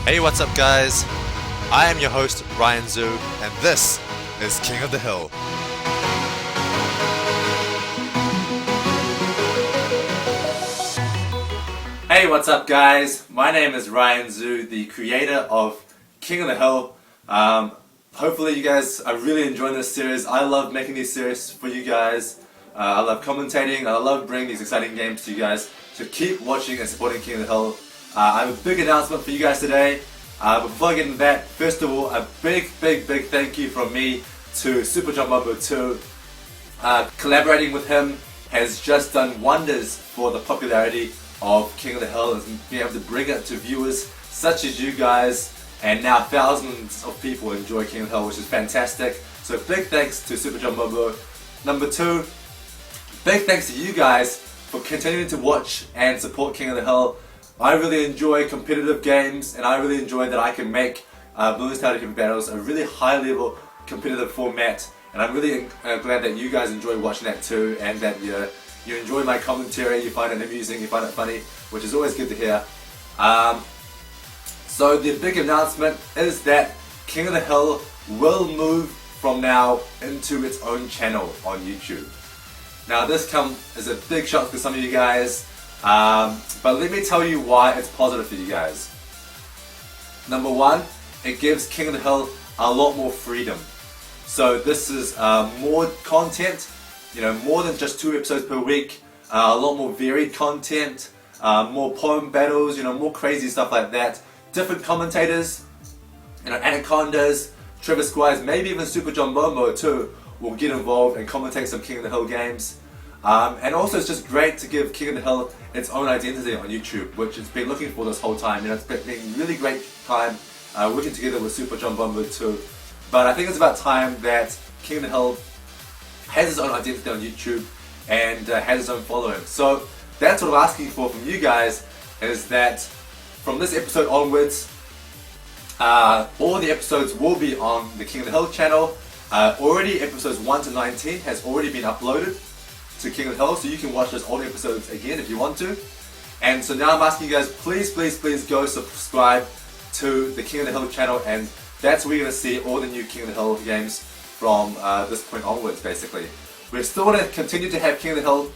Hey, what's up, guys? I am your host, Ryan Zhu, and this is King of the Hill. Hey, what's up, guys? My name is Ryan Zhu, the creator of King of the Hill. Hopefully you guys are really enjoying this series. I love making these series for you guys. I love commentating. I love bringing these exciting games to you guys. So keep watching and supporting King of the Hill. I have a big announcement for you guys today. Before I get into that, first of all, a big thank you from me to Super John Mumbo 2. Collaborating with him has just done wonders for the popularity of King of the Hill and being able to bring it to viewers such as you guys, and now thousands of people enjoy King of the Hill, which is fantastic. So big thanks to Super John Mumbo. Number two, big thanks to you guys for continuing to watch and support King of the Hill. I really enjoy competitive games, and I really enjoy that I can make Bloons TD Battles a really high level competitive format, and I'm really glad that you guys enjoy watching that too, and that you enjoy my commentary, you find it amusing, you find it funny, which is always good to hear. So the big announcement is that King of the Hill will move from now into its own channel on YouTube. Now this comes as a big shock to some of you guys. But let me tell you why it's positive for you guys. Number one, it gives King of the Hill a lot more freedom. So this is more content, more than just 2 episodes per week, a lot more varied content, more poem battles, more crazy stuff like that. Different commentators, Anacondas, Trevor Squires, maybe even Super John Bombo too, will get involved and commentate some King of the Hill games. And also it's just great to give King of the Hill its own identity on YouTube, which it's been looking for this whole time. It's been a really great time working together with Super John Bombo too. But I think it's about time that King of the Hill has its own identity on YouTube and has its own following. So that's what I'm asking for from you guys, is that from this episode onwards, all the episodes will be on the King of the Hill channel. Already episodes 1 to 19 has already been uploaded to King of the Hill, so you can watch those old episodes again if you want to. And so now I'm asking you guys, please go subscribe to the King of the Hill channel, and that's where you're going to see all the new King of the Hill games from this point onwards, basically. We're still going to continue to have King of the Hill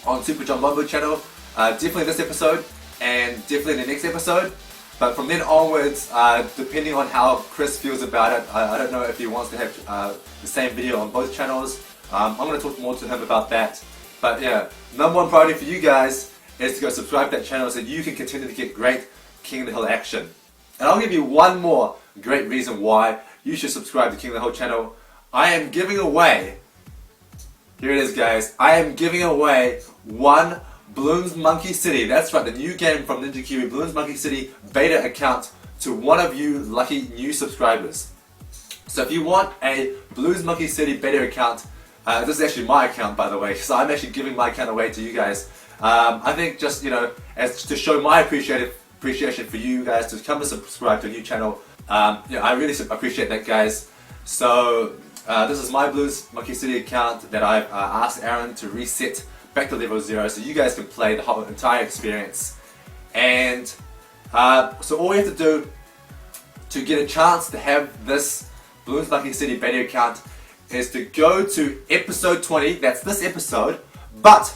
on Super John Mumbo channel, definitely this episode, and definitely the next episode. But from then onwards, depending on how Chris feels about it, I don't know if he wants to have the same video on both channels. I'm going to talk more to him about that. But yeah, number one priority for you guys is to go subscribe to that channel so you can continue to get great King of the Hill action. And I'll give you one more great reason why you should subscribe to King of the Hill channel. I am giving away, here it is guys, I am giving away one Bloons Monkey City, that's right, the new game from Ninja Kiwi, Bloons Monkey City beta account to one of you lucky new subscribers. So if you want a Bloons Monkey City beta account, this is actually my account, by the way, so I'm actually giving my account away to you guys. I think just, as to show my appreciation for you guys to come and subscribe to a new channel. I really appreciate that, guys. So this is my Bloons Monkey City account that I've asked Aaron to reset back to level 0 so you guys can play the whole entire experience. And so all you have to do to get a chance to have this Bloons Monkey City beta account is to go to episode 20, that's this episode, but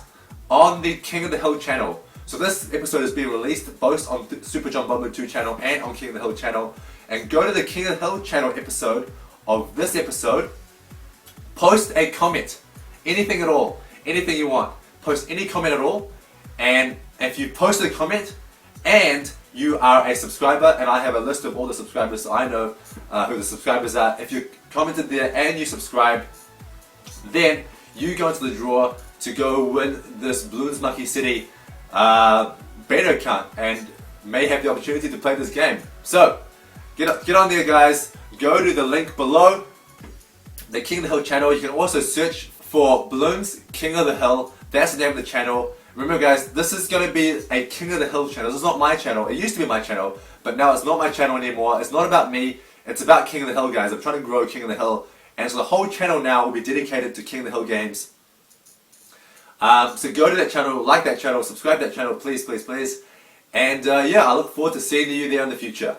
on the King of the Hill channel. So this episode is being released both on Super John Bombo 2 channel and on King of the Hill channel. And go to the King of the Hill channel episode of this episode, post a comment, anything at all, anything you want. Post any comment at all, and if you post a comment and you are a subscriber, and I have a list of all the subscribers so I know who the subscribers are, if you commented there and you subscribe, then you go into the draw to go win this Bloons Monkey City beta account and may have the opportunity to play this game. So get on there, guys, go to the link below, the King of the Hill channel. You can also search for Bloons King of the Hill, that's the name of the channel. Remember guys, this is going to be a King of the Hill channel. This is not my channel. It used to be my channel, but now it's not my channel anymore. It's not about me. It's about King of the Hill, guys. I'm trying to grow King of the Hill. And so the whole channel now will be dedicated to King of the Hill games. So go to that channel, like that channel, subscribe to that channel, please. And yeah, I look forward to seeing you there in the future.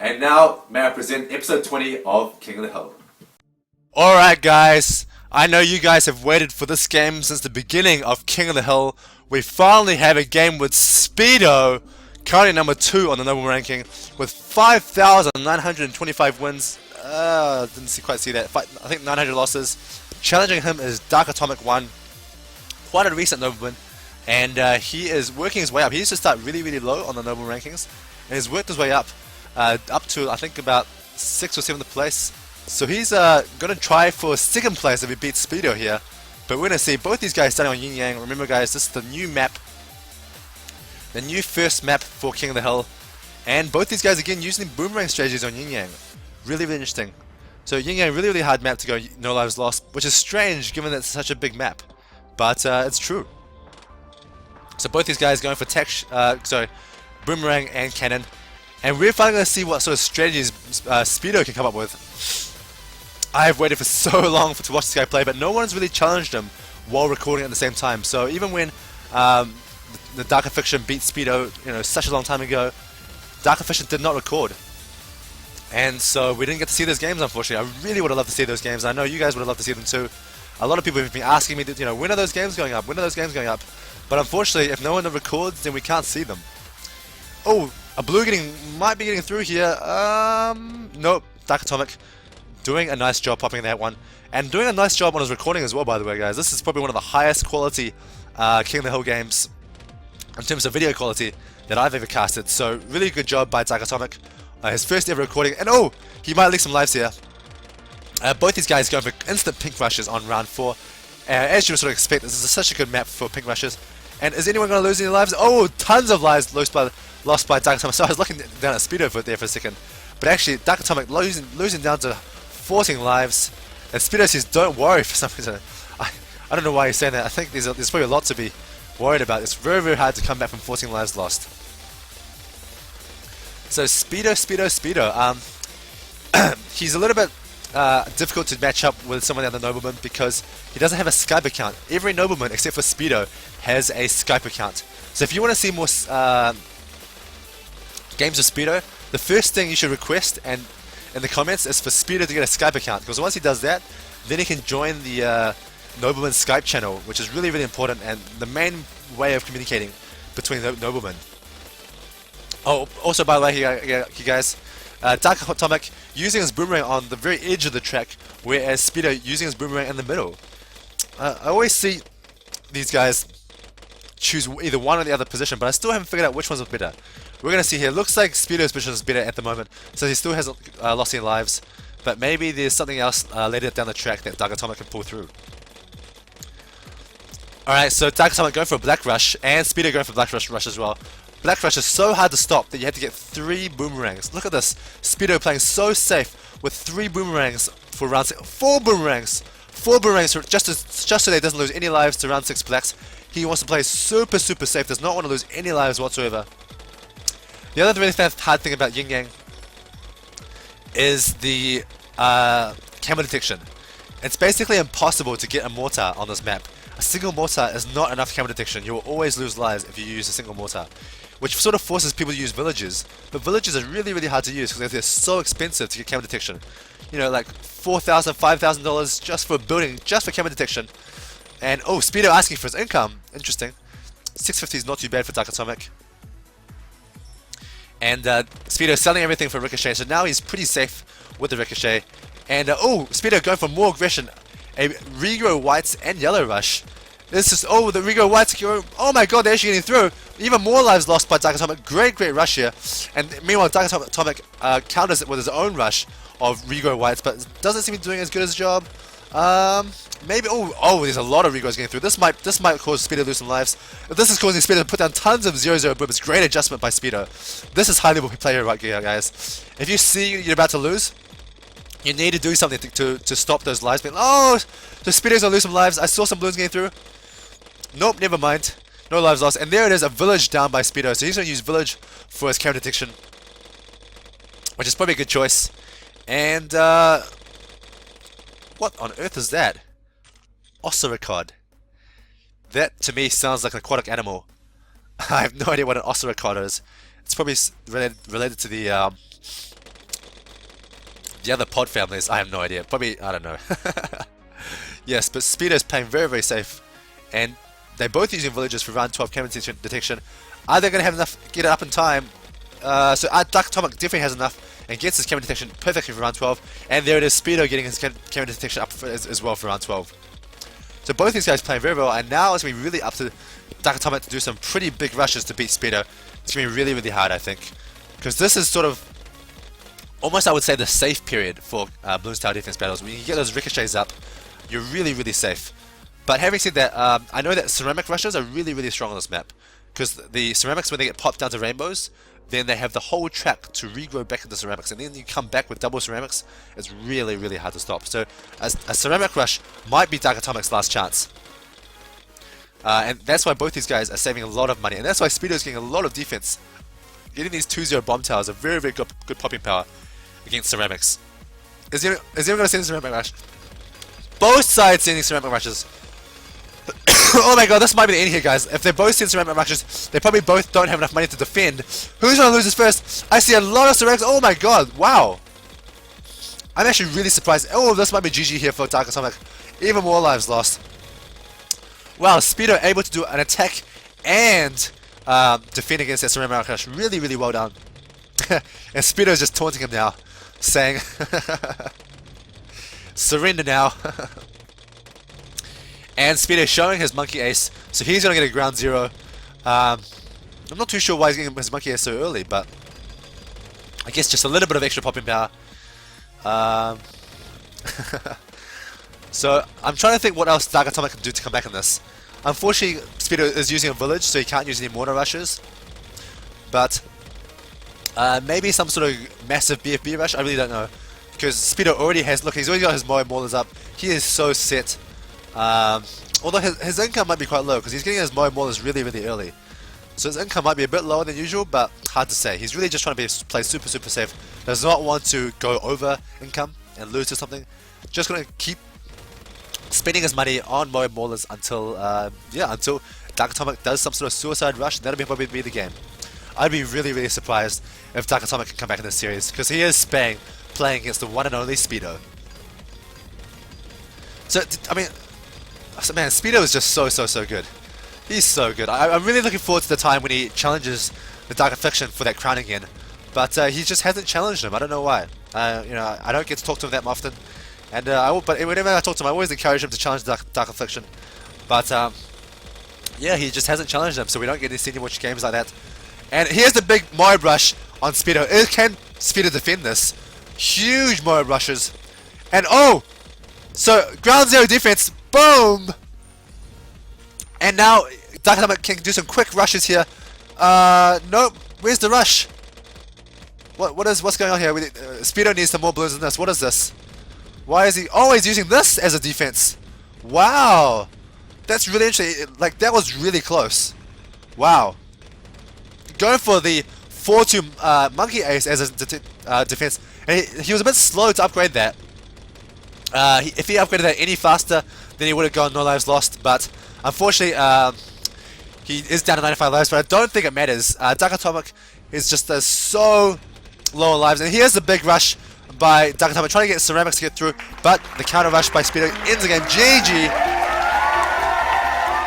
And now, may I present episode 20 of King of the Hill. Alright guys, I know you guys have waited for this game since the beginning of King of the Hill. We finally have a game with Speedo, currently number 2 on the Nobleman ranking, with 5,925 wins. Didn't quite see that. I think 900 losses. Challenging him is Dark Atomic 1, quite a recent Nobleman, and he is working his way up. He used to start really low on the Nobleman rankings, and he's worked his way up to I think about 6th or 7th place. So he's gonna try for 2nd place if he beats Speedo here. But we're gonna see both these guys starting on Yin-Yang. Remember guys, this is the new map, the new first map for King of the Hill, and both these guys again using boomerang strategies on Yin-Yang. Really interesting. So Yin-Yang, really hard map to go no lives lost, which is strange given that it's such a big map, but it's true. So both these guys going for boomerang and cannon, and we're finally going to see what sort of strategies Speedo can come up with. I have waited for so long to watch this guy play, but no one's really challenged him while recording at the same time. So even when the Darker Fiction beat Speedo, such a long time ago, Darker Fiction did not record. And so we didn't get to see those games, unfortunately. I really would have loved to see those games. I know you guys would have loved to see them too. A lot of people have been asking me, when are those games going up? When are those games going up? But unfortunately, if no one records, then we can't see them. Oh, a blue might be getting through here. Nope, Dark Atomic doing a nice job popping that one. And doing a nice job on his recording as well, by the way, guys. This is probably one of the highest quality King of the Hill games in terms of video quality that I've ever casted. So really good job by Dark Atomic. His first ever recording, and oh, he might leak some lives here. Both these guys going for instant pink rushes on round 4. As you would sort of expect, this is such a good map for pink rushes. And is anyone going to lose any lives? Oh, tons of lives lost by Dark Atomic. So I was looking down at Speedo there for a second. But actually, Dark Atomic losing down to 14 lives. And Speedo says, don't worry for some reason. I don't know why he's saying that. I think there's probably a lot to be worried about. It's very hard to come back from 14 lives lost. So Speedo. He's a little bit difficult to match up with some of the other Noblemen because he doesn't have a Skype account. Every Nobleman except for Speedo has a Skype account. So if you want to see more games of Speedo, the first thing you should request in the comments is for Speedo to get a Skype account, because once he does that, then he can join the Nobleman Skype channel, which is really important and the main way of communicating between the Noblemen. Oh, also by the way, you guys, Dark Atomic using his boomerang on the very edge of the track, whereas Speedo using his boomerang in the middle. I always see these guys choose either one or the other position, but I still haven't figured out which one's better. We're going to see here. Looks like Speedo's position is better at the moment, so he still hasn't lost any lives, but maybe there's something else later down the track that Dark Atomic can pull through. Alright, so Dark Atomic going for a Black Rush, and Speedo going for Black Rush as well. Black Rush is so hard to stop that you have to get 3 boomerangs. Look at this. Speedo playing so safe with 3 boomerangs for round 6. 4 boomerangs! 4 boomerangs just so that he doesn't lose any lives to round 6 blacks. He wants to play super safe, does not want to lose any lives whatsoever. The other really hard thing about Yin-Yang is the camo detection. It's basically impossible to get a mortar on this map. A single mortar is not enough camo detection. You will always lose lives if you use a single mortar, which sort of forces people to use villages. But villages are really hard to use because they're so expensive to get camo detection. Like $4,000, $5,000 just for building, just for camo detection. And oh, Speedo asking for his income. Interesting. 650 is not too bad for Dark Atomic. And Speedo selling everything for Ricochet, so now he's pretty safe with the Ricochet. And oh, Speedo going for more aggression. A Regrow Whites and Yellow Rush. This is, the Regrow Whites, oh my god, they're actually getting through. Even more lives lost by Dark Atomic. Great rush here. And meanwhile, Dark Atomic counters it with his own rush of Regrow Whites, but doesn't seem to be doing as good as a job. Maybe, there's a lot of Regrows getting through. This might cause Speedo to lose some lives. This is causing Speedo to put down tons of 0-0 boomers. Great adjustment by Speedo. This is high level player right here, guys. If you see you're about to lose, you need to do something to stop those lives. Oh, the Speedo's gonna lose some lives. I saw some balloons getting through. Nope, never mind. No lives lost. And there it is, a village down by Speedo. So he's gonna use village for his camo detection, which is probably a good choice. And what on earth is that? Ossaricod. That to me sounds like an aquatic animal. I have no idea what an ossaricod is. It's probably related to the The other pod families, I have no idea. Probably, I don't know. Yes, but Speedo's playing very, very safe. And they're both using villagers for round 12 camera detection. Are they going to have enough, get it up in time? So Dark Atomic definitely has enough and gets his camera detection perfectly for round 12. And there it is, Speedo getting his camera detection up as well for round 12. So both these guys playing very well, and now it's going to be really up to Dark Atomic to do some pretty big rushes to beat Speedo. It's going to be really, really hard, I think. Because this is sort of, almost I would say, the safe period for Bloons Tower Defense Battles. When you can get those ricochets up, you're really, really safe. But having said that, I know that ceramic rushes are really, really strong on this map. Because the ceramics, when they get popped down to rainbows, then they have the whole track to regrow back into ceramics. And then you come back with double ceramics, it's really, really hard to stop. So a ceramic rush might be Dark Atomic's last chance. And that's why both these guys are saving a lot of money. And that's why Speedo's getting a lot of defense. Getting these 2-0 bomb towers are very, very good popping power against ceramics. Is anyone going to send a ceramic rush? Both sides sending ceramic rushes. Oh my god, this might be the end here, guys. If they're both sending ceramic rushes, they probably both don't have enough money to defend. Who's going to lose this first? I see a lot of ceramics. Oh my god, wow. I'm actually really surprised. Oh, this might be GG here for Dark Atomic. Even more lives lost. Wow, Speedo able to do an attack and defend against that ceramic rush. Really, really well done. And Speedo's just taunting him now, saying, surrender now. And Speedo showing his monkey ace, so he's going to get a ground 0. I'm not too sure why he's getting his monkey ace so early, but I guess just a little bit of extra popping power. So I'm trying to think what else Dark Atomic can do to come back in this. Unfortunately, Speedo is using a village, so he can't use any mortar rushes. But maybe some sort of massive BFB rush, I really don't know. Because Speedo already has, look, he's already got his Moe Maulers up. He is so set. Although his income might be quite low, because he's getting his Moe Maulers really, really early. So his income might be a bit lower than usual, but hard to say. He's really just trying to play super, super safe. Does not want to go over income and lose to something. Just going to keep spending his money on Moe Maulers until, until Dark Atomic does some sort of suicide rush. That'll probably be the game. I'd be really, really surprised if Dark Atomic can come back in this series, because he is playing against the one and only Speedo. So, I mean, man, Speedo is just so good. He's so good. I'm really looking forward to the time when he challenges the Dark Affliction for that crown again. But he just hasn't challenged him. I don't know why. You know, I don't get to talk to him that often. And but whenever I talk to him, I always encourage him to challenge the Dark Affliction. But yeah, he just hasn't challenged him, so we don't get to see any more games like that. And here's the big Moe rush on Speedo. Can Speedo defend this? Huge Moe rushes. And oh! So, ground 0 defense. Boom! And now, Dark Atomic can do some quick rushes here. Nope. Where's the rush? What's going on here? Speedo needs some more balloons than this. What is this? Why is he always using this as a defense? Wow! That's really interesting. Like, that was really close. Wow. Going for the 4-2 monkey ace as a defense. And he was a bit slow to upgrade that. If he upgraded that any faster, then he would have gone no lives lost. But unfortunately, he is down to 95 lives. But I don't think it matters. Dark Atomic is just so low on lives. And here's the big rush by Dark Atomic, trying to get ceramics to get through. But the counter rush by Speedo ends the game. GG!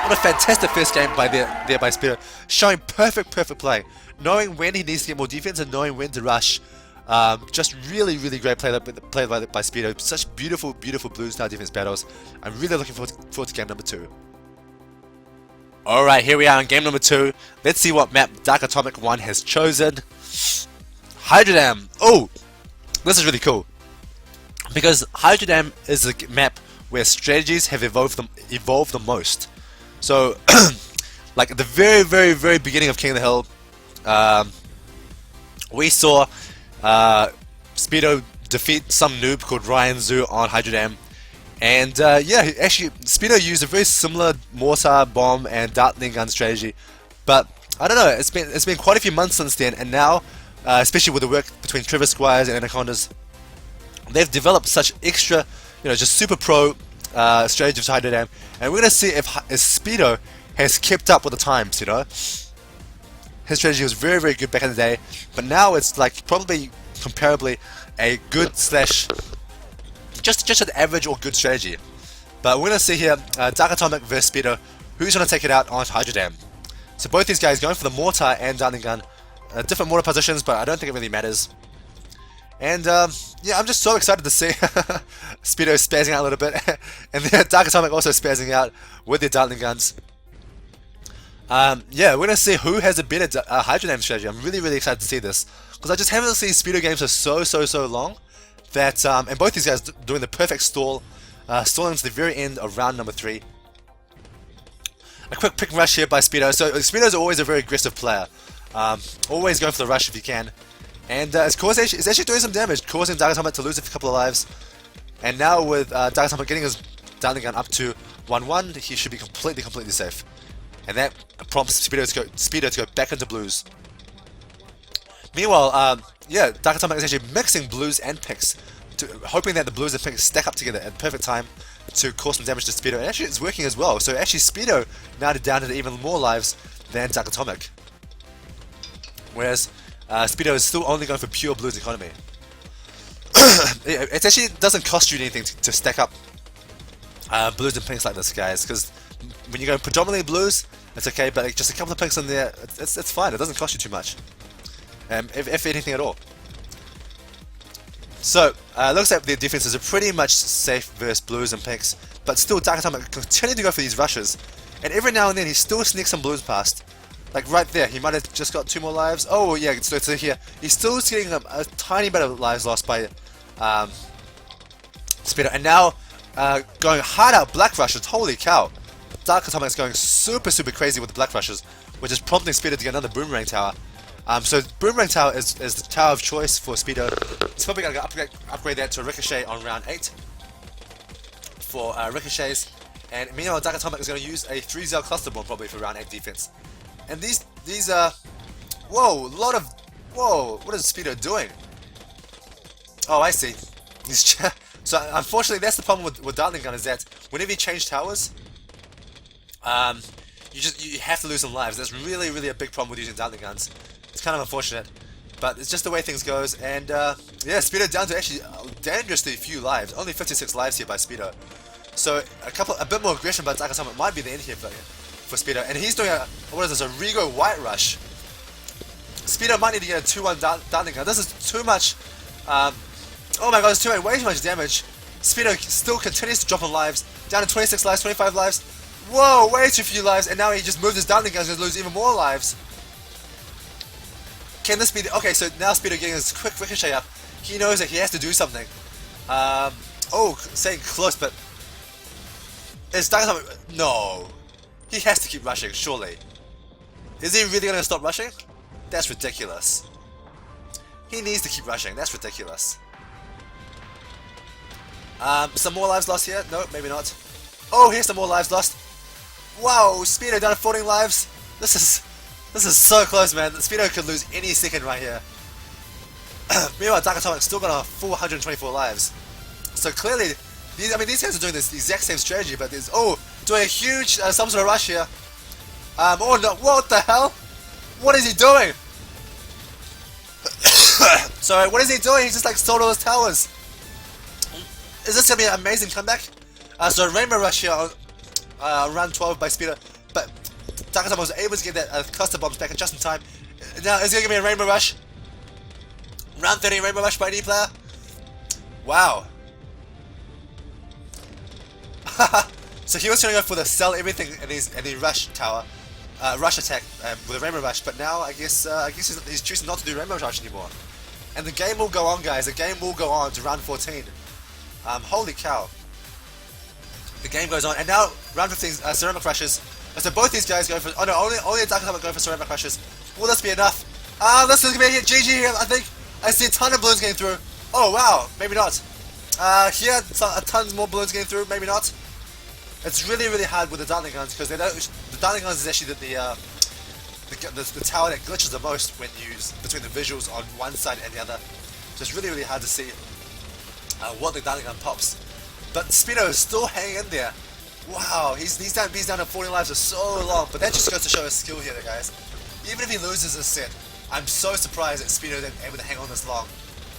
What a fantastic first game by Speedo, showing perfect play, knowing when he needs to get more defense and knowing when to rush. Just really great play by Speedo. Such beautiful Bloons Tower Defense Battles. I'm really looking forward to game number 2. Alright, here we are in game number 2. Let's see what map Dark Atomic 1 has chosen. Hydra Dam. Oh, this is really cool, because Hydra Dam is a map where strategies have evolved the most. So, like at the very beginning of King of the Hill, we saw Speedo defeat some noob called Ryan Zoo on Hydra Dam, and yeah, actually Speedo used a very similar mortar, bomb, and dartling gun strategy. But I don't know, it's been quite a few months since then, and now, especially with the work between Trevor Squires and Anacondas, they've developed such extra, just super pro strategies to Hydra Dam, and we're gonna see if Speedo has kept up with the times. His strategy was very good back in the day, but now it's like probably comparably a good slash just an average or good strategy. But we're going to see here Dark Atomic versus Speedo. Who's going to take it out on Hydra Dam? So both these guys going for the mortar and Darting Gun. Different mortar positions, but I don't think it really matters. And yeah, I'm just so excited to see Speedo spazzing out a little bit, and then Dark Atomic also spazzing out with their Darting Guns. Yeah, we're gonna see who has a better Hydra Dam strategy. I'm really excited to see this because I just haven't seen Speedo games for so long that and both these guys doing the perfect stall, stalling to the very end of round number 3. A quick pick and rush here by Speedo. So Speedo's always a very aggressive player, always going for the rush if you can. And Koth is actually doing some damage, causing Dark Atomic to lose a couple of lives. And now with Dark Atomic getting his Darting Gun up to 1-1, he should be completely safe. And that prompts Speedo to go back into blues. Meanwhile, yeah, Dark Atomic is actually mixing blues and picks, hoping that the blues and picks stack up together at the perfect time to cause some damage to Speedo. And actually it's working as well. So actually Speedo now down to even more lives than Dark Atomic. Whereas Speedo is still only going for pure blues economy. It actually doesn't cost you anything to stack up blues and pinks like this, guys, because when you go predominantly blues, it's okay, but just a couple of pinks in there, it's fine. It doesn't cost you too much, if anything at all. So looks like their defenses are pretty much safe versus blues and pinks, but still Dark Atomic continue to go for these rushes, and every now and then he still sneaks some blues past. Like right there, he might have just got 2 more lives. Oh yeah, so here, he's still getting a tiny bit of lives lost by Speedo. And now, going hard out black rushes, holy cow. Dark Atomic's going super crazy with the black rushes, which is prompting Speedo to get another Boomerang Tower. So Boomerang Tower is the tower of choice for Speedo. He's probably going to upgrade that to a Ricochet on round 8 for Ricochets. And meanwhile, Dark Atomic is going to use a 3-Zell Cluster Bomb probably for round 8 defense. And these whoa, what is Speedo doing? Oh, I see. So unfortunately, that's the problem with Darting Gun, is that whenever you change towers, you have to lose some lives. That's really a big problem with using Darting Guns. It's kind of unfortunate, but it's just the way things goes. And yeah, Speedo down to actually dangerously few lives. Only 56 lives here by Speedo. So a bit more aggression by Dark Atomic might be the end here for Speedo, and he's doing a Rego White Rush. Speedo might need to get a 2-1 Darting Gun. This is too much. Oh my god, it's way too much damage. Speedo still continues to drop on lives, down to 26 lives, 25 lives. Whoa, way too few lives, and now he just moved his Darting Gun, he's going to lose even more lives. Can this be okay, so now Speedo getting his quick Ricochet up. He knows that he has to do something. Oh, saying close, but is Dark Atomic? No. He has to keep rushing, surely. Is he really going to stop rushing? That's ridiculous. He needs to keep rushing, that's ridiculous. Some more lives lost here? No, maybe not. Oh, here's some more lives lost. Wow, Speedo down to 14 lives. This is so close, man. Speedo could lose any second right here. Meanwhile, Dark Atomic still got a full 124 lives. So clearly, these guys are doing this exact same strategy, but there's doing a huge some sort of rush here. Oh no! What the hell? What is he doing? Sorry, what is he doing? He's just like stole all his towers. Is this gonna be an amazing comeback? So Rainbow Rush here on round 12 by Speedo, but Dark Atomic was able to get that cluster bombs back just in time. Now is he gonna give me a Rainbow Rush? Round 30 Rainbow Rush by any player? Wow. So he was going to go for the sell everything in the rush tower, rush attack with a Rainbow Rush, but now I guess he's choosing not to do Rainbow Rush anymore. And the game will go on, guys. The game will go on to round 14. Holy cow. The game goes on, and now round 15 Ceramic Rushes. So both these guys going for only Dark Atomic going for Ceramic Rushes. Will this be enough? This is gonna be a GG here. I think I see a ton of balloons getting through. Oh wow, maybe not. Here a tons more balloons getting through. Maybe not. It's really hard with the Darting Guns because the Darting Guns is actually the tower that glitches the most when used between the visuals on one side and the other. So it's really hard to see what the Darting Gun pops. But Speedo is still hanging in there. Wow, he's down to 40 lives for so long, but that just goes to show his skill here, guys. Even if he loses this set, I'm so surprised that Speedo is able to hang on this long.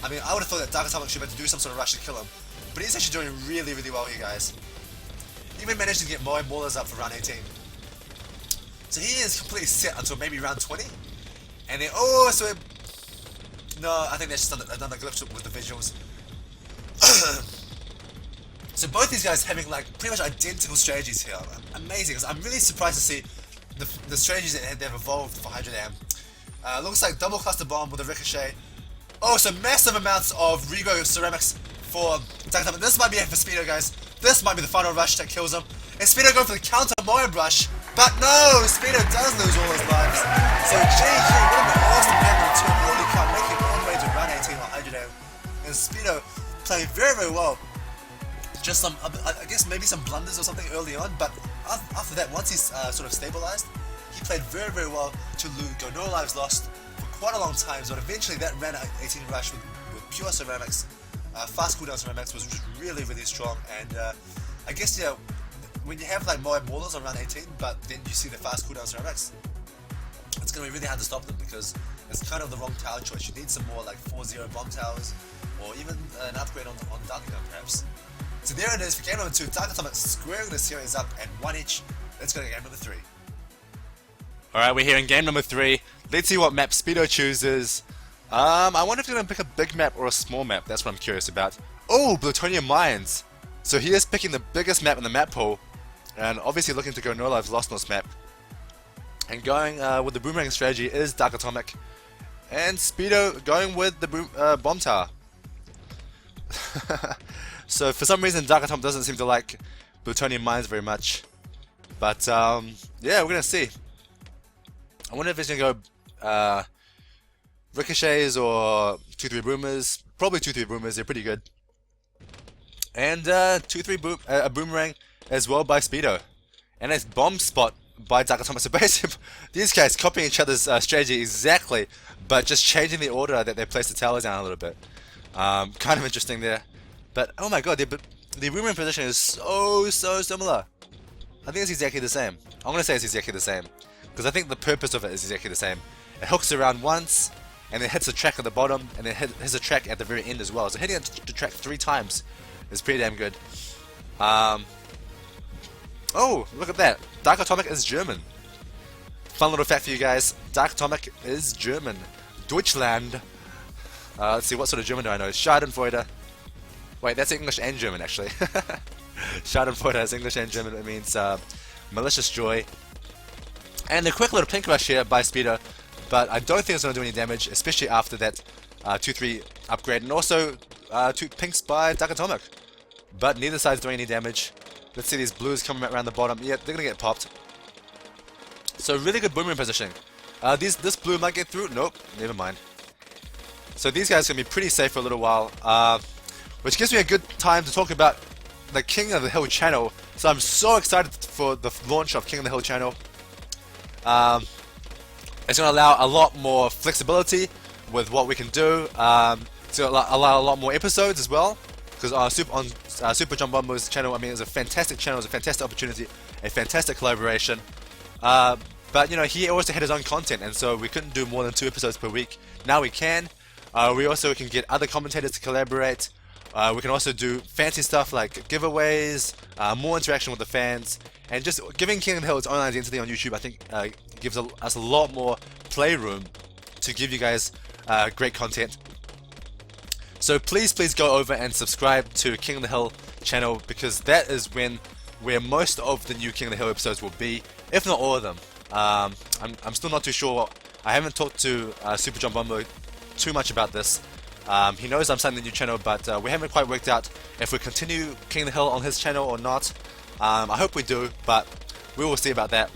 I mean, I would have thought that Dark Atomic should be able to do some sort of rush to kill him, but he's actually doing really, really well here, guys. He even managed to get more Maulers up for round 18. So he is completely set until maybe round 20. And then, oh, so... No, I think that's just another glitch with the visuals. So both these guys having like pretty much identical strategies here. Amazing. I'm really surprised to see the strategies that they've evolved for Hydra Dam. Looks like double cluster bomb with a ricochet. Oh, so massive amounts of Rigo ceramics for Dark Atomic. This might be it for Speedo, guys. This might be the final rush that kills him. And Speedo going for the counter Moab rush. But no! Speedo does lose all his lives. So GG, what an awesome game to early cut, making it all the way to round 18 on Hydra Dam. And Speedo playing very, very well. Just some, I guess maybe some blunders or something early on, but after that, once he's sort of stabilized, he played very, very well to go no lives lost for quite a long time. But eventually that round 18 rush with pure ceramics, fast cooldown ceramics was just really, really strong. And I guess, yeah, when you have like Moab Maulers on round 18, but then you see the fast cooldown ceramics, it's going to be really hard to stop them because it's kind of the wrong tower choice. You need some more like 4-0 bomb towers, or even an upgrade on Dark Gun perhaps. So there it is for game number 2, Dark Atomic squaring the series up at 1 each. Let's go to game number 3. Alright, we're here in game number 3. Let's see what map Speedo chooses. I wonder if he's going to pick a big map or a small map. That's what I'm curious about. Oh, Plutonia Mines. So he is picking the biggest map in the map pool, and obviously looking to go no lives lost on this map. And going with the boomerang strategy is Dark Atomic, and Speedo going with the bomb tower. So for some reason Dark Atomic doesn't seem to like Plutonian Mines very much. But yeah, we're gonna see. I wonder if he's gonna go ricochets or 2-3 boomers. Probably 2-3 boomers, they're pretty good. And 2-3 a boomerang as well by Speedo. And a bomb spot by Dark Atomic. So basically these guys copying each other's strategy exactly, but just changing the order that they place the towers down a little bit. Kind of interesting there. But oh my god, the boomerang position is so similar. I think it's exactly the same. I'm gonna say it's exactly the same because I think the purpose of it is exactly the same. It hooks around once, and then hits the track at the bottom, and then hits the track at the very end as well. So hitting the track 3 times is pretty damn good. Oh, look at that! Dark Atomic is German. Fun little fact for you guys: Dark Atomic is German. Deutschland. Let's see, what sort of German do I know? Schadenfreude. Wait, that's English and German actually. Schadenfreude is English and German. It means malicious joy. And a quick little pink rush here by Speedo, but I don't think it's going to do any damage, especially after that 2-3 upgrade. And also 2 pinks by Dark Atomic. But neither side's doing any damage. Let's see these blues coming around the bottom. Yeah, they're going to get popped. So really good boomerang positioning. This blue might get through. Nope, never mind. So these guys are going to be pretty safe for a little while. Which gives me a good time to talk about the King of the Hill channel. So I'm so excited for the launch of King of the Hill channel. It's going to allow a lot more flexibility with what we can do. It's going to allow a lot more episodes as well. Because on Super John Bombo's channel, I mean, it's a fantastic channel, it's a fantastic opportunity, a fantastic collaboration. But you know, he also had his own content, and so we couldn't do more than 2 episodes per week. Now we can. We also can get other commentators to collaborate. We can also do fancy stuff like giveaways, more interaction with the fans, and just giving King of the Hill its own identity on YouTube. I think gives us a lot more playroom to give you guys great content. So please go over and subscribe to King of the Hill channel, because that is where most of the new King of the Hill episodes will be, if not all of them. I'm still not too sure. I haven't talked to Super John Bombo too much about this. He knows I'm starting the new channel, but we haven't quite worked out if we continue King of the Hill on his channel or not. I hope we do, but we will see about that.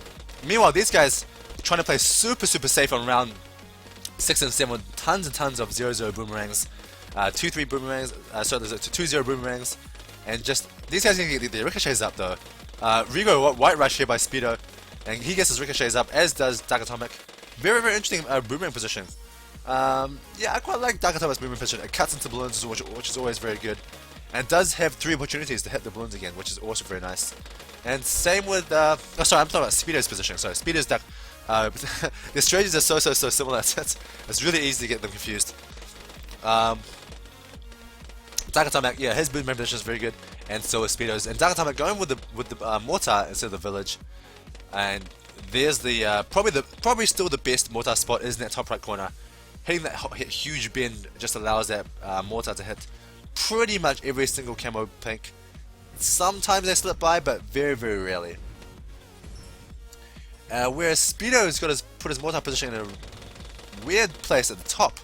Meanwhile, these guys trying to play super safe on round 6 and 7 with tons and tons of 0-0 boomerangs, 2-3 boomerangs, so there's 2-0 boomerangs, and just these guys are gonna get the ricochets up though. Rigo White Rush here by Speedo, and he gets his ricochets up, as does Dark Atomic. Very interesting boomerang position. Yeah, I quite like Dark Atomic's boomerang position. It cuts into balloons, which is always very good, and it does have 3 opportunities to hit the balloons again, which is also very nice. And same with oh sorry, I'm talking about Speedo's position. Sorry, Speedo's Dark. The strategies are so similar. It's really easy to get them confused. Dark Atomic, yeah, his boomerang position is very good, and so is Speedo's. And Dark Atomic going with the mortar instead of the village, and there's the probably still the best mortar spot is in that top right corner. Hitting that huge bend just allows that mortar to hit pretty much every single camo pink. Sometimes they slip by, but very, very rarely. Whereas Speedo's put his mortar position in a weird place at the top.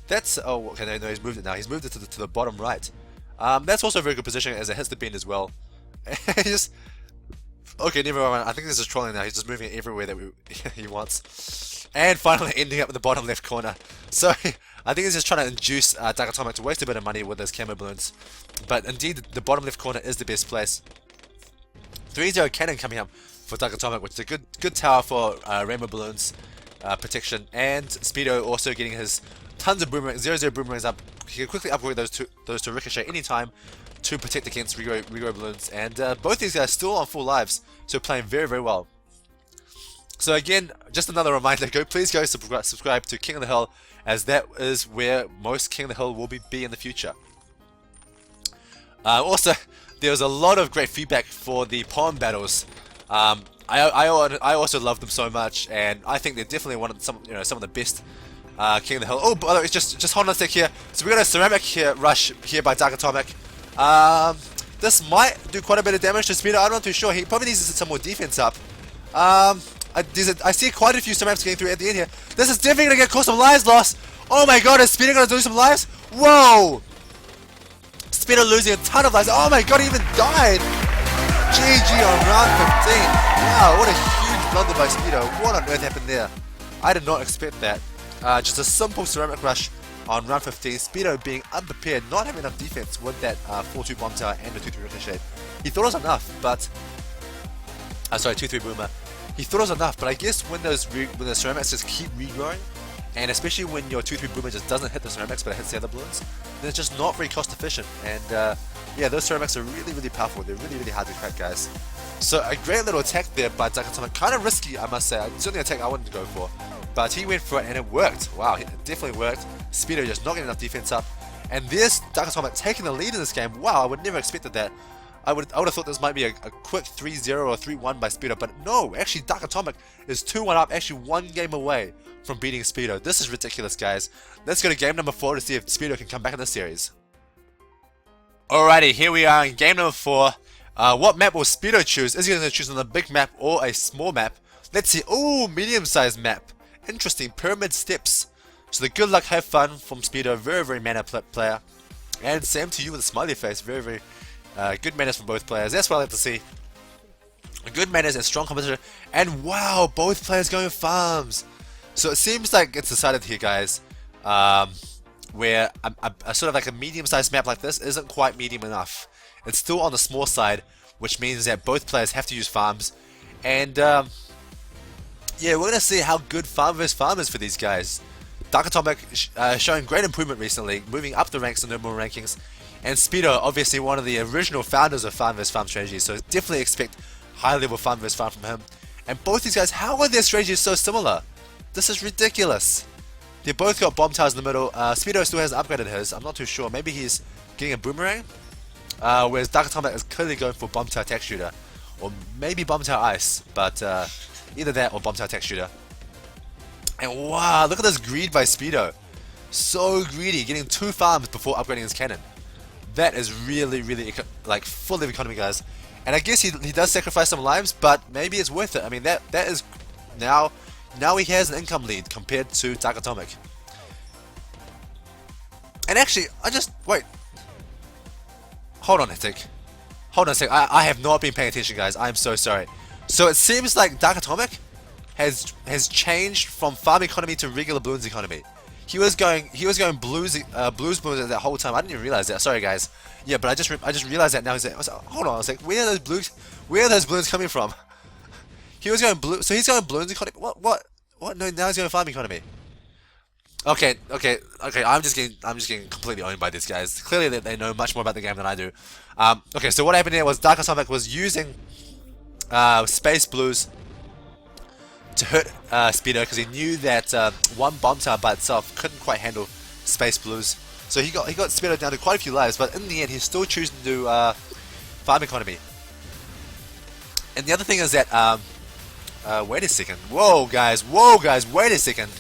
That's okay. No, he's moved it now. He's moved it to the bottom right. That's also a very good position as it hits the bend as well. Okay, never mind. I think this is trolling now. He's just moving it everywhere that he wants. And finally ending up in the bottom left corner. So, I think he's just trying to induce Dark Atomic to waste a bit of money with those camo balloons. But indeed, the bottom left corner is the best place. 3-0 cannon coming up for Dark Atomic, which is a good tower for rainbow balloons protection. And Speedo also getting his tons of boomerangs, 0-0 boomerangs up. He can quickly upgrade those to ricochet anytime to protect against regrow balloons, and both these guys still on full lives, so playing very, very well. So again, just another reminder, please go subscribe to King of the Hill, as that is where most King of the Hill will be in the future. Also, there was a lot of great feedback for the poem battles. I also love them so much, and I think they're definitely some of the best King of the Hill. Oh, by the way, just hold on a sec here. So we got a ceramic rush here by Dark Atomic. This might do quite a bit of damage to Speedo. I'm not too sure. He probably needs to set some more defense up. I see quite a few ceramics getting through at the end here. This is definitely gonna cause some lives lost. Oh my god, is Speedo gonna lose some lives? Whoa! Speedo losing a ton of lives. Oh my god, he even died. GG on round 15. Wow, what a huge blunder by Speedo. What on earth happened there? I did not expect that. Just a simple ceramic rush on round 15, Speedo being unprepared, not having enough defense with that 4-2 bomb tower and the 2-3 ricochet. He thought it was enough, but... sorry, 2-3 boomer. He thought it was enough, but I guess when the ceramics just keep regrowing, and especially when your 2-3 boomer just doesn't hit the ceramics but it hits the other balloons, then it's just not very cost efficient. And yeah, those ceramics are really, really powerful. They're really, really hard to crack, guys. So a great little attack there by Dark Atomic. Kind of risky, I must say. Certainly an attack I wanted to go for. But he went for it and it worked. Wow, it definitely worked. Speedo just not getting enough defense up. And there's Dark Atomic taking the lead in this game. Wow, I would never expected that. I would have thought this might be a quick 3-0 or 3-1 by Speedo, but no, actually Dark Atomic is 2-1 up, actually one game away from beating Speedo. This is ridiculous, guys. Let's go to game number 4 to see if Speedo can come back in this series. Alrighty, here we are in game number 4. What map will Speedo choose? Is he going to choose on a big map or a small map? Let's see. Oh, medium-sized map. Interesting. Pyramid steps. So the good luck, have fun from Speedo. Very, very mana player. And same to you with a smiley face. Very, very good manners from both players. That's what I like to see. Good manners and strong competition. And wow, both players going farms. So it seems like it's decided here, guys, where a sort of like a medium-sized map like this isn't quite medium enough. It's still on the small side, which means that both players have to use farms. And yeah, we're going to see how good farm vs farm is for these guys. Dark Atomic showing great improvement recently, moving up the ranks in the Nobleman rankings. And Speedo, obviously one of the original founders of farm vs farm strategy, so definitely expect high level farm vs farm from him. And both these guys, how are their strategies so similar? This is ridiculous. They both got bomb towers in the middle. Speedo still hasn't upgraded his. I'm not too sure. Maybe he's getting a boomerang? Whereas Dark Atomic is clearly going for bomb tower attack shooter. Or maybe bomb tower ice. But either that or bomb tower attack shooter. And wow, look at this greed by Speedo. So greedy, getting 2 farms before upgrading his cannon. That is really, really like full of economy, guys. And I guess he does sacrifice some lives, but maybe it's worth it. I mean, that is now he has an income lead compared to Dark Atomic. And actually, wait. Hold on a sec. I have not been paying attention, guys. I am so sorry. So it seems like Dark Atomic has changed from farm economy to regular balloons economy. He was going blues balloons that whole time. I didn't even realize that. Sorry, guys. Yeah, but I just realized that now. I was like, hold on. I was like, where are those balloons coming from? He was going blue. So he's going balloons economy. What? No, now he's going farm economy. Okay. I'm just getting completely owned by these guys. Clearly, they know much more about the game than I do. Okay, so what happened here was Dark Atomic was using space blues to hurt Speedo because he knew that one bomb tower by itself couldn't quite handle space blues. So he got Speedo down to quite a few lives, but in the end, he's still choosing to do farm economy. And the other thing is that wait a second. Whoa, guys, wait a second.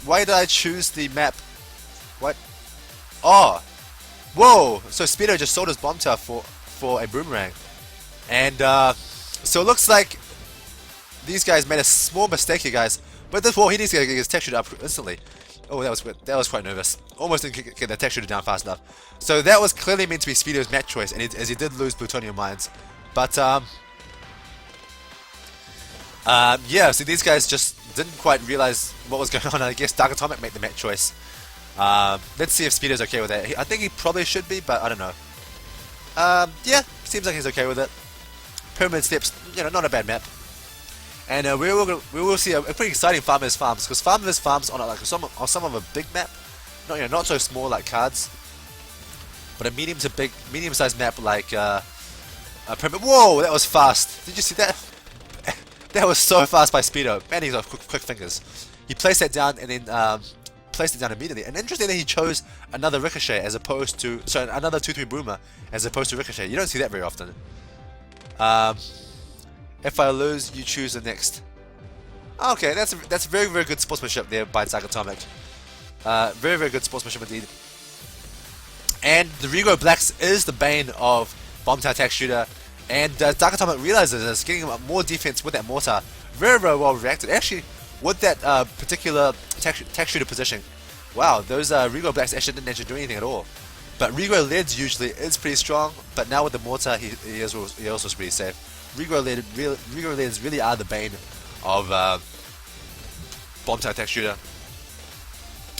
Why did I choose the map? What? Oh, whoa! So Speedo just sold his bomb tower for a boomerang, and so it looks like these guys made a small mistake here, guys. But this wall, he needs to get his tech shooter up instantly. Oh, that was quite nervous. Almost didn't get the tech shooter down fast enough. So that was clearly meant to be Speedo's match choice, and as he did lose Plutonia mines. But yeah, so these guys just didn't quite realize what was going on. I guess Dark Atomic made the match choice. Let's see if Speedo's okay with that. I think he probably should be, but I don't know. Yeah, seems like he's okay with it. Pyramid Steps, you know, not a bad map. And we will see a pretty exciting Farmers Farms, because Farmers Farms on like some of a big map, not so small like cards, but a medium-sized map like a Pyramid. Whoa, that was fast! Did you see that? That was so fast by Speedo. Man, he's got quick fingers. He placed that down and then placed it down immediately. And interestingly, he chose another Ricochet as opposed to another 2-3 Boomer as opposed to Ricochet. You don't see that very often. If I lose, you choose the next. Okay, that's very good sportsmanship there by Dark Atomic. Very good sportsmanship indeed. And the Rego Blacks is the bane of Bomb Tower Attack Shooter, and Dark Atomic realizes this, getting him more defense with that mortar. Very well reacted. Actually, with that particular Attack Shooter position, wow, those Rego Blacks actually didn't do anything at all. But Rego Leads usually is pretty strong, but now with the mortar, he also is pretty safe. Rego Leads really are the bane of Bomb Tower Attack Shooter.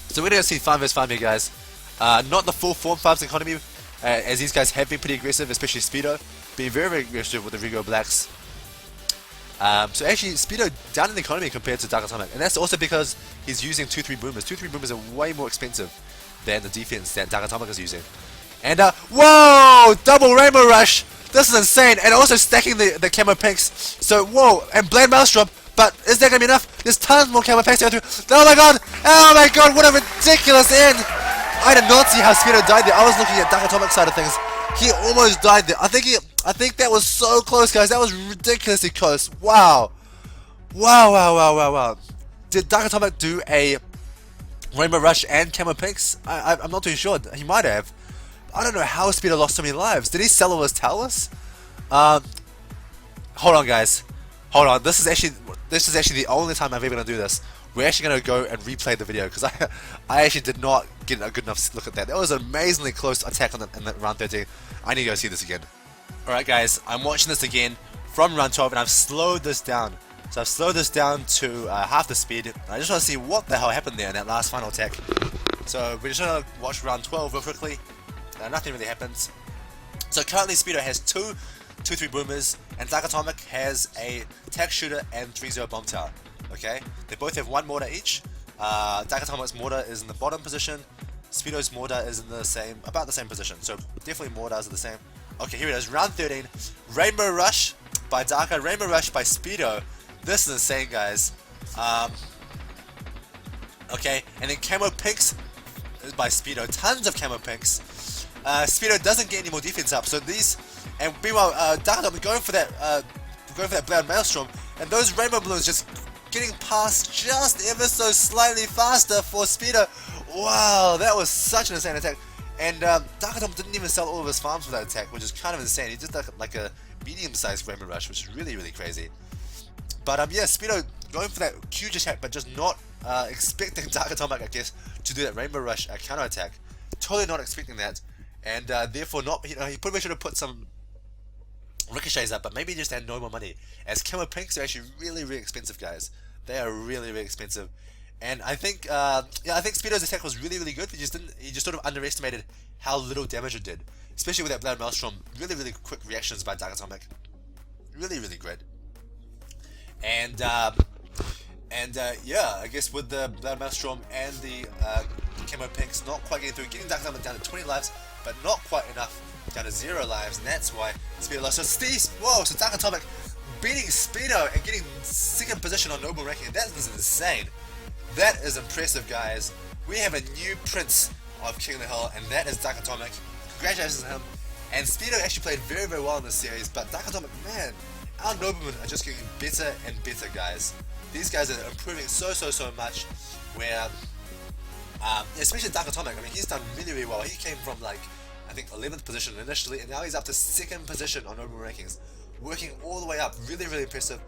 So we're going to see 5 vs 5 here, guys. Not the full form farms economy, as these guys have been pretty aggressive, especially Speedo, being very aggressive with the Rego Blacks. So actually, Speedo down in the economy compared to Dark Atomic, and that's also because he's using 2-3 Boomers. 2-3 Boomers are way more expensive than the defense that Dark Atomic is using. And whoa! Double Rainbow Rush! This is insane, and also stacking the camo pinks. So whoa, and Blade Maelstrom. But is that gonna be enough? There's tons more camo pinks to go through. Oh my god, what a ridiculous end! I did not see how Speedo died there. I was looking at Dark Atomic side of things. He almost died there. I think that was so close, guys. That was ridiculously close. Wow. Did Dark Atomic do a Rainbow Rush and camo pinks? I'm not too sure. He might have. I don't know how Speedo lost so many lives. Did he sell all his towers? Hold on, guys. Hold on. This is actually the only time I'm ever gonna do this. We're actually gonna go and replay the video because I actually did not get a good enough look at that. That was an amazingly close attack in the round 13. I need to go see this again. All right, guys. I'm watching this again from round 12, and I've slowed this down. So I've slowed this down to half the speed. I just want to see what the hell happened there in that last final attack. So we're just gonna watch round 12 real quickly. Nothing really happens. So currently Speedo has 2-3 Boomers, and Dark Atomic has a Attack Shooter and 3-0 Bomb Tower. Okay? They both have 1 mortar each. Dark Atomic's mortar is in the bottom position. Speedo's mortar is in about the same position. So definitely mortars are the same. Okay, here it is. Round 13. Rainbow Rush by Darka. Rainbow Rush by Speedo. This is insane, guys. Okay, and then Camo Pinks by Speedo. Tons of Camo Pinks. Speedo doesn't get any more defense up, so these, and meanwhile, Dark Atomic going for that Blood Maelstrom, and those Rainbow Balloons just getting past just ever so slightly faster for Speedo. Wow, that was such an insane attack, and Dark Atomic didn't even sell all of his farms for that attack, which is kind of insane. He did like a medium-sized Rainbow Rush, which is really crazy. But yeah, Speedo going for that huge attack, but just not expecting Dark Atomic, I guess, to do that Rainbow Rush counter attack. Totally not expecting that. And therefore not, he probably should have put some ricochets up, but maybe he just had no more money. As camo pinks are actually really expensive, guys. They are really expensive. And I think, I think Speedo's attack was really good. He just sort of underestimated how little damage it did, especially with that Blood Maelstrom. Really quick reactions by Dark Atomic. Really great. And yeah, I guess with the Blood Maelstrom and the camo pinks not quite getting Dark Atomic down to 20 lives, but not quite enough down to 0 lives, and that's why Speedo lost. So Dark Atomic beating Speedo and getting 2nd position on Noble ranking. That is insane. That is impressive, guys. we have a new prince of King of the Hill, and that is Dark Atomic. Congratulations to him. And Speedo actually played very, very well in this series, but Dark Atomic, man, our Noblemen are just getting better and better, guys. These guys are improving so much, where, especially Dark Atomic, I mean, he's done really, really well. He came from, like, I think 11th position initially, and now he's up to 2nd position on Nobleman rankings, working all the way up. Really, really impressive.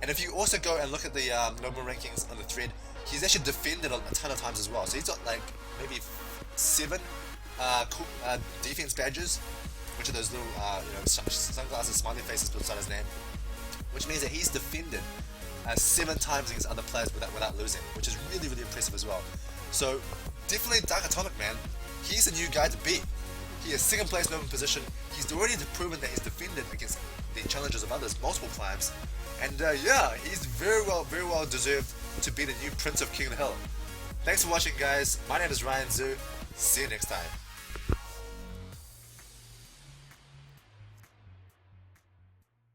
And if you also go and look at the Nobleman rankings on the thread, he's actually defended a ton of times as well. So he's got, like, maybe 7 cool, defense badges, which are those little, sunglasses, smiley faces beside his name, which means that he's defended 7 times against other players without losing, which is really, really impressive as well. So definitely Dark Atomic, man, he's the new guy to beat. He is 2nd place Nobleman position. He's already proven that he's defended against the challenges of others multiple times, and yeah, he's very well deserved to be the new Prince of King of the Hill. Thanks for watching, guys. My name is Ryan Zoo. See you next time.